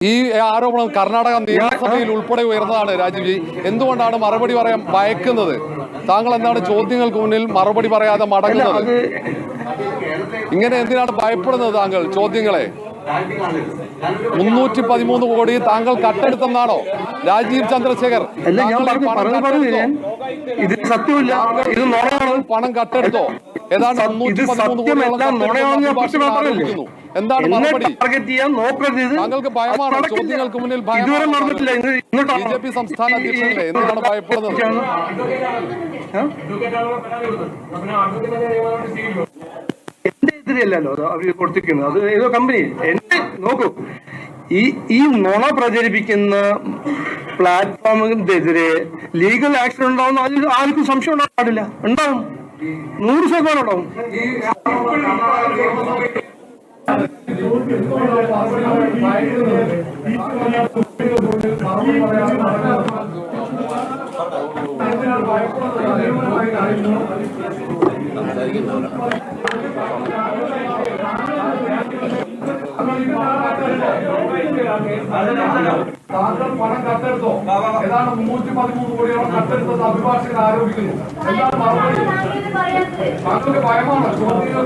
ഈ ആരോപണം കർണാടക നിയമസഭയിൽ ഉൾപ്പെടെ ഉയർന്നതാണ്. രാജീവ്ജി, എന്തുകൊണ്ടാണ് മറുപടി പറയാൻ ഭയക്കുന്നത്? താങ്കൾ എന്താണ് ചോദ്യങ്ങൾക്ക് മുന്നിൽ മറുപടി പറയാതെ മടങ്ങുന്നത്? ഇങ്ങനെ എന്തിനാണ് ഭയപ്പെടുന്നത് താങ്കൾ ചോദ്യങ്ങളെ? 313 കോടി താങ്കൾ കട്ടെടുത്തെന്നാണോ രാജീവ് ചന്ദ്രശേഖർ? പണം കട്ടെടുത്തോ? ഏതാണ്ട് 313 എന്താണ് മറുപടി? താങ്കൾക്ക് ഭയമാണോ? ചോദ്യങ്ങൾക്ക് മുന്നിൽ BJP സംസ്ഥാന അധ്യക്ഷനല്ലേ, എന്താണ് ഭയപ്പെടുന്നത്? എന്റെ എതിരെയല്ലോ അവർ കൊടുത്തിരിക്കുന്നത്, അത് ഏതോ കമ്പനി. എന്നെ നോക്കൂ, ഈ നുണ പ്രചരിപ്പിക്കുന്ന പ്ലാറ്റ്ഫോമിനെതിരെ ലീഗൽ ആക്ഷൻ ഉണ്ടാവുന്ന അതിൽ ആർക്കും സംശയം ഉണ്ടാകാൻ പാടില്ല. ഉണ്ടാവും, 100% ഉണ്ടാവും. താങ്കൾ പണം കട്ടെടുത്തോ? ഏതാണ്ട് 313 കോടിയോളം കട്ടെടുത്തത് അഭിഭാഷകർ ആരോപിക്കുന്നു. എന്താണ് മറുപടി? താങ്കൾക്ക് ഭയമാണോ? ചോദ്യങ്ങൾ